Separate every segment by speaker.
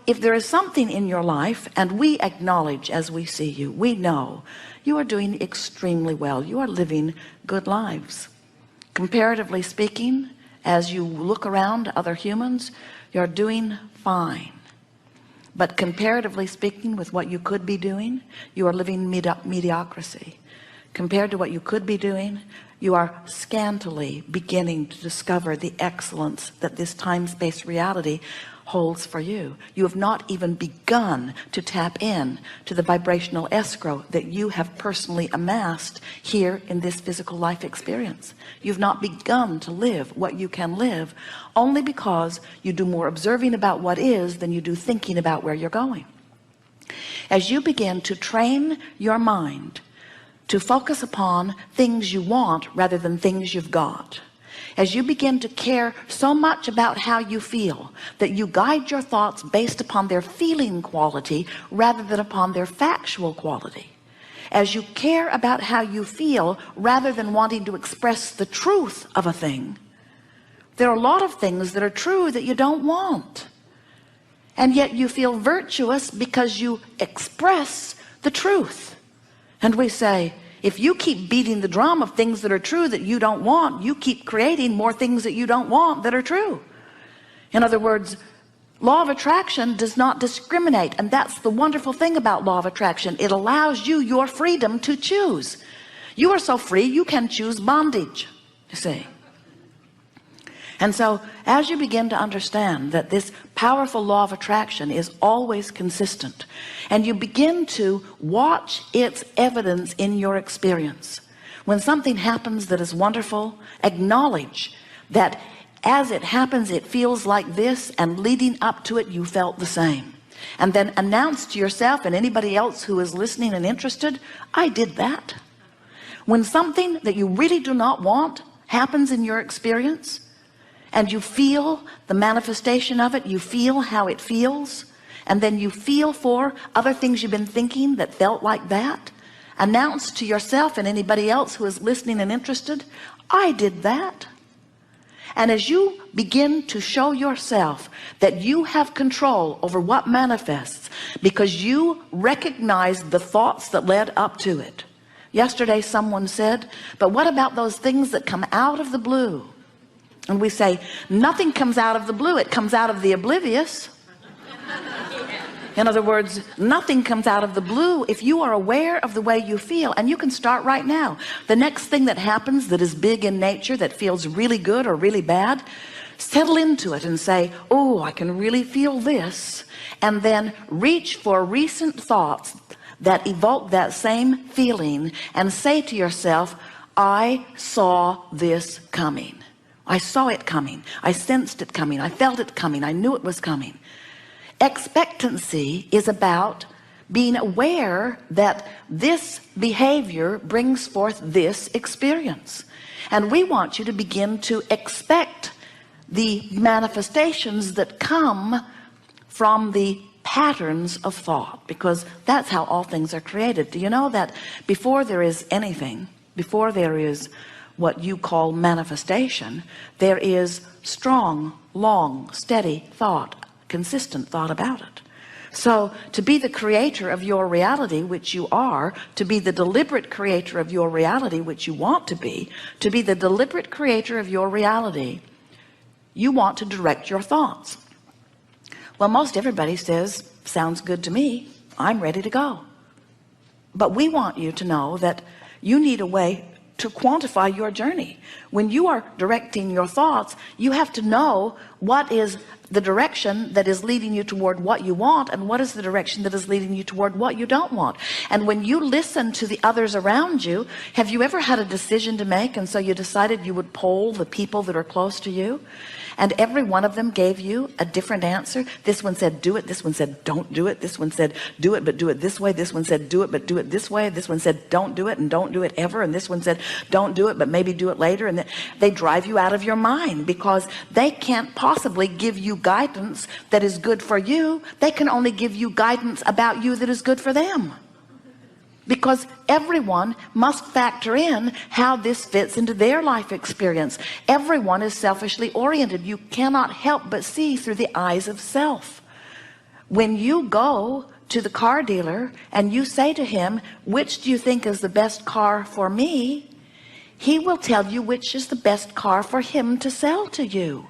Speaker 1: if there is something in your life, and we acknowledge as we see you, we know you are doing extremely well, you are living good lives. Comparatively speaking, as you look around other humans, you're doing fine. But comparatively speaking, with what you could be doing, you are living mediocrity. Compared to what you could be doing, you are scantily beginning to discover the excellence that this time-space reality holds for you. You have not even begun to tap in to the vibrational escrow that you have personally amassed here in this physical life experience. You've not begun to live what you can live, only because you do more observing about what is than you do thinking about where you're going. As you begin to train your mind to focus upon things you want rather than things you've got, as you begin to care so much about how you feel that you guide your thoughts based upon their feeling quality rather than upon their factual quality, as you care about how you feel rather than wanting to express the truth of a thing, there are a lot of things that are true that you don't want, and yet you feel virtuous because you express the truth. And we say, if you keep beating the drum of things that are true that you don't want, you keep creating more things that you don't want that are true. In other words, law of attraction does not discriminate, and that's the wonderful thing about law of attraction. It allows you your freedom to choose. You are so free you can choose bondage, you see. And so as you begin to understand that this powerful law of attraction is always consistent, and you begin to watch its evidence in your experience, when something happens that is wonderful, acknowledge that as it happens it feels like this, and leading up to it you felt the same, and then announce to yourself and anybody else who is listening and interested, I did that. When something that you really do not want happens in your experience, and you feel the manifestation of it, you feel how it feels, and then you feel for other things you've been thinking that felt like that, announce to yourself and anybody else who is listening and interested, I did that. And as you begin to show yourself that you have control over what manifests because you recognize the thoughts that led up to it. Yesterday someone said, but what about those things that come out of the blue? And we say, nothing comes out of the blue, it comes out of the oblivious. In other words, nothing comes out of the blue if you are aware of the way you feel. And you can start right now. The next thing that happens that is big in nature, that feels really good or really bad, settle into it and say, oh, I can really feel this. And then reach for recent thoughts that evoke that same feeling and say to yourself, I saw this coming. I saw it coming. I sensed it coming. I felt it coming. I knew it was coming. Expectancy is about being aware that this behavior brings forth this experience. And we want you to begin to expect the manifestations that come from the patterns of thought, because that's how all things are created. Do you know that before there is anything, before there is what you call manifestation, there is strong, long, steady thought, consistent thought about it. So to be the creator of your reality, which you are, to be the deliberate creator of your reality, which you want to be the deliberate creator of your reality, you want to direct your thoughts. Well, most everybody says, sounds good to me, I'm ready to go. But we want you to know that you need a way to quantify your journey. When you are directing your thoughts, you have to know what is the direction that is leading you toward what you want, and what is the direction that is leading you toward what you don't want. And when you listen to the others around you, have you ever had a decision to make, and so you decided you would poll the people that are close to you, and every one of them gave you a different answer? This one said do it, this one said don't do it, this one said do it but do it this way, this one said do it but do it this way, this one said don't do it and don't do it ever, and this one said don't do it but maybe do it later. And they drive you out of your mind because they can't possibly give you guidance that is good for you. They can only give you guidance about you that is good for them, because everyone must factor in how this fits into their life experience. Everyone is selfishly oriented. You cannot help but see through the eyes of self. When you go to the car dealer and you say to him, which do you think is the best car for me? He will tell you which is the best car for him to sell to you.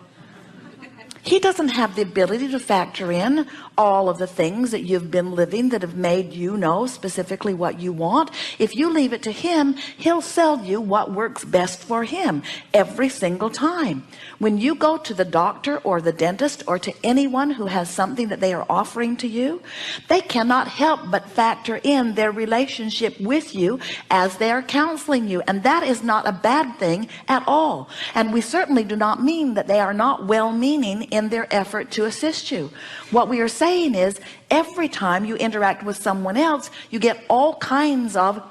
Speaker 1: He doesn't have the ability to factor in all of the things that you've been living that have made you know specifically what you want. If you leave it to him, he'll sell you what works best for him every single time. When you go to the doctor or the dentist or to anyone who has something that they are offering to you, they cannot help but factor in their relationship with you as they are counseling you. And that is not a bad thing at all. And we certainly do not mean that they are not well-meaning in their effort to assist you. What we are saying is, every time you interact with someone else, you get all kinds of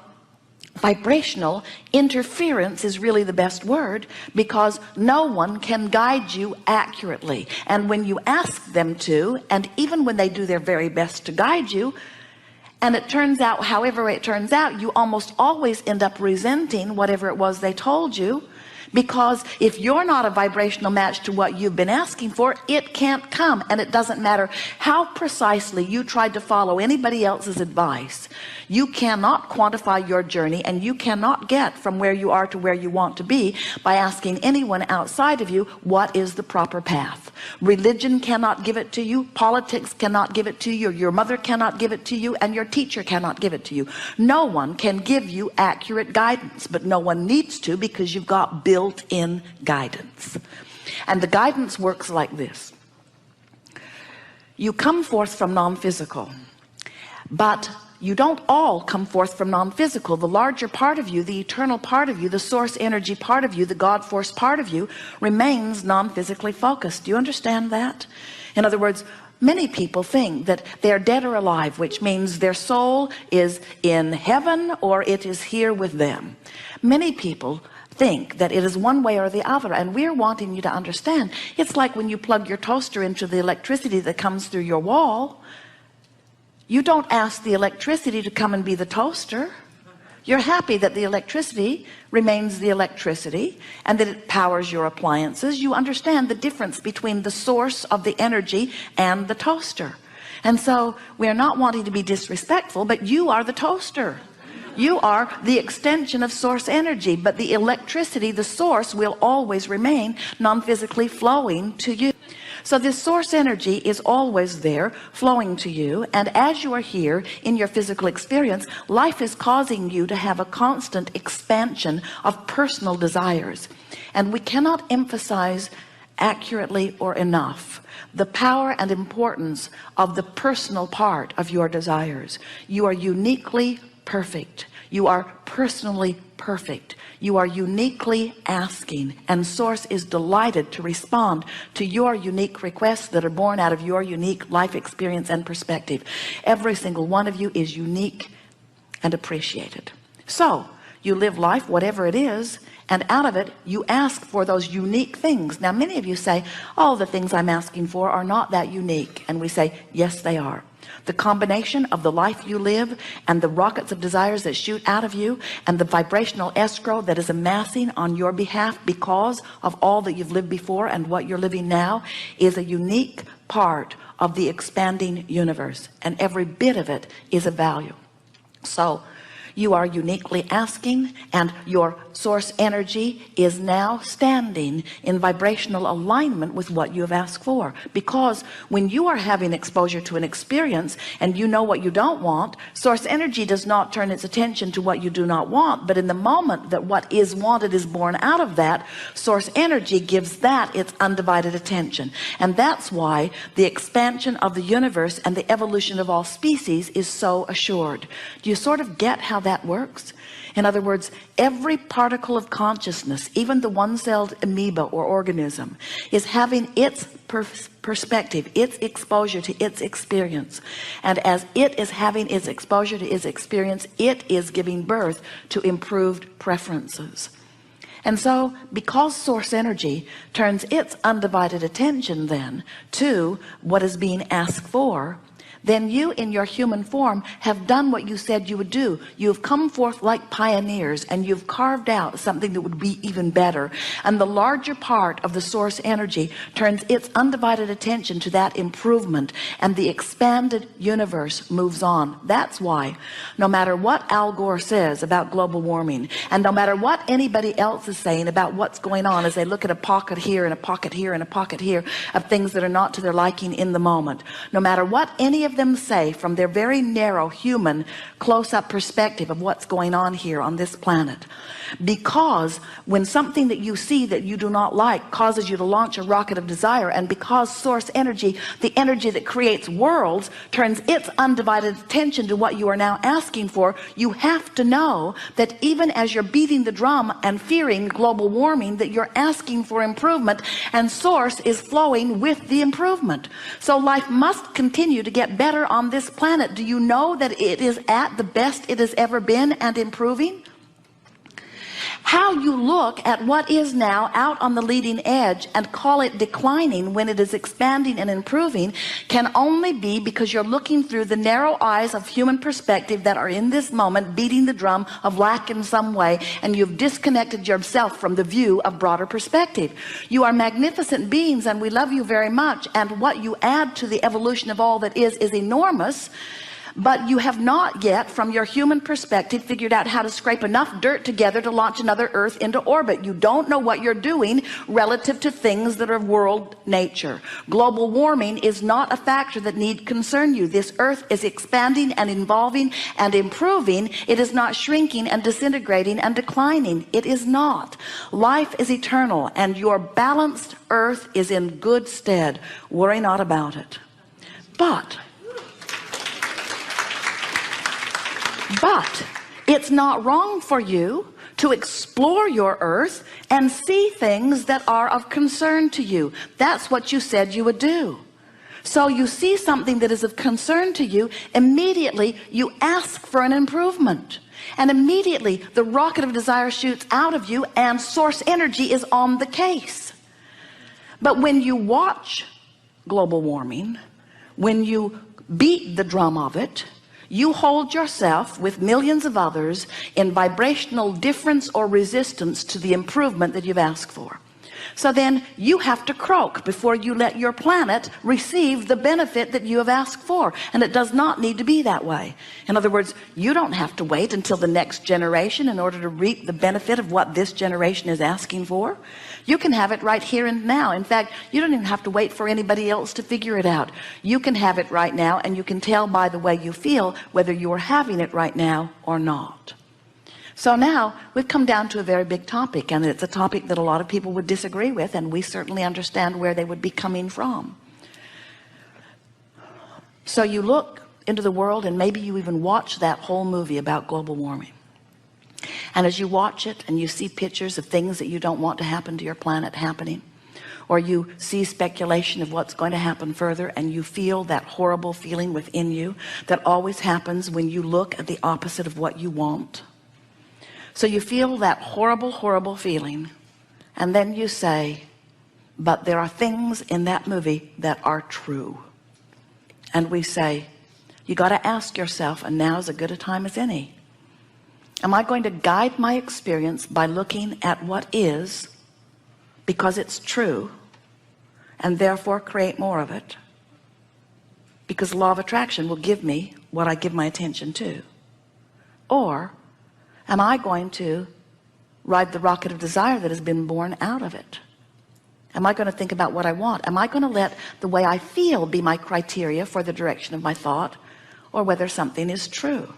Speaker 1: vibrational interference, is really the best word, because no one can guide you accurately. And when you ask them to, and even when they do their very best to guide you, and it turns out however it turns out, you almost always end up resenting whatever it was they told you. Because if you're not a vibrational match to what you've been asking for, it can't come. And it doesn't matter how precisely you tried to follow anybody else's advice. You cannot quantify your journey, and you cannot get from where you are to where you want to be by asking anyone outside of you what is the proper path. Religion cannot give it to you. Politics cannot give it to you. Your mother cannot give it to you, and your teacher cannot give it to you. No one can give you accurate guidance, but no one needs to, because you've got built-in guidance. And the guidance works like this. You come forth from non-physical, but you don't all come forth from non-physical. The larger part of you, the eternal part of you, the source energy part of you, the God force part of you remains non-physically focused. Do you understand that? In other words, many people think that they're dead or alive, which means their soul is in heaven or it is here with them. Many people think that it is one way or the other, and we're wanting you to understand. It's like when you plug your toaster into the electricity that comes through your wall. You don't ask the electricity to come and be the toaster. You're happy that the electricity remains the electricity and that it powers your appliances. You understand the difference between the source of the energy and the toaster. And so we're not wanting to be disrespectful, but you are the toaster. You are the extension of source energy, but the electricity, the source, will always remain non-physically flowing to you. So this source energy is always there flowing to you, and as you are here in your physical experience, life is causing you to have a constant expansion of personal desires. And we cannot emphasize accurately or enough the power and importance of the personal part of your desires. You are uniquely perfect. You are personally perfect. You are uniquely asking, and source is delighted to respond to your unique requests that are born out of your unique life experience and perspective. Every single one of you is unique and appreciated. So you live life, whatever it is, and out of it you ask for those unique things. Now many of you say, oh, the things I'm asking for are not that unique. And we say, yes, they are. The combination of the life you live and the rockets of desires that shoot out of you and the vibrational escrow that is amassing on your behalf because of all that you've lived before and what you're living now is a unique part of the expanding universe, and every bit of it is of value. So you are uniquely asking, and your source energy is now standing in vibrational alignment with what you have asked for. Because when you are having exposure to an experience and you know what you don't want, source energy does not turn its attention to what you do not want. But in the moment that what is wanted is born out of that, source energy gives that its undivided attention. And that's why the expansion of the universe and the evolution of all species is so assured. Do you sort of get how that works? In other words, every particle of consciousness, even the one-celled amoeba or organism, is having its perspective, its exposure to its experience. And as it is having its exposure to its experience, it is giving birth to improved preferences. And so because source energy turns its undivided attention then to what is being asked for, then you in your human form have done what you said you would do. You've come forth like pioneers, and you've carved out something that would be even better. And the larger part of the source energy turns its undivided attention to that improvement, and the expanded universe moves on. That's why no matter what Al Gore says about global warming, and no matter what anybody else is saying about what's going on as they look at a pocket here and a pocket here and a pocket here of things that are not to their liking in the moment, no matter what any of them say from their very narrow human close-up perspective of what's going on here on this planet, because when something that you see that you do not like causes you to launch a rocket of desire, and because source energy, the energy that creates worlds, turns its undivided attention to what you are now asking for, you have to know that even as you're beating the drum and fearing global warming, that you're asking for improvement, and source is flowing with the improvement. So life must continue to get better on this planet. Do you know that it is at the best it has ever been and improving? How you look at what is now out on the leading edge and call it declining when it is expanding and improving can only be because you're looking through the narrow eyes of human perspective that are in this moment beating the drum of lack in some way, and you've disconnected yourself from the view of broader perspective. You are magnificent beings, and we love you very much, and what you add to the evolution of all that is enormous. But you have not yet, from your human perspective, figured out how to scrape enough dirt together to launch another Earth into orbit. You don't know what you're doing relative to things that are world nature. Global warming is not a factor that need concern you. This Earth is expanding and evolving and improving. It is not shrinking and disintegrating and declining. It is not. Life is eternal, and your balanced Earth is in good stead. Worry not about it. But it's not wrong for you to explore your Earth and see things that are of concern to you. That's what you said you would do. So you see something that is of concern to you, immediately you ask for an improvement, and immediately the rocket of desire shoots out of you, and source energy is on the case. But when you watch global warming, when you beat the drum of it, you hold yourself with millions of others in vibrational difference or resistance to the improvement that you've asked for. So then you have to croak before you let your planet receive the benefit that you have asked for. And it does not need to be that way. In other words, you don't have to wait until the next generation in order to reap the benefit of what this generation is asking for. You can have it right here and now. In fact, you don't even have to wait for anybody else to figure it out. You can have it right now, and you can tell by the way you feel whether you are having it right now or not. So now we've come down to a very big topic, and it's a topic that a lot of people would disagree with, and we certainly understand where they would be coming from. So you look into the world, and maybe you even watch that whole movie about global warming. And as you watch it and you see pictures of things that you don't want to happen to your planet happening, or you see speculation of what's going to happen further, and you feel that horrible feeling within you that always happens when you look at the opposite of what you want. So you feel that horrible, horrible feeling, and then you say, but there are things in that movie that are true. And we say, you got to ask yourself, and now is as good a time as any. Am I going to guide my experience by looking at what is, because it's true, and therefore create more of it? Because the law of attraction will give me what I give my attention to. Or am I going to ride the rocket of desire that has been born out of it? Am I going to think about what I want? Am I going to let the way I feel be my criteria for the direction of my thought, or whether something is true?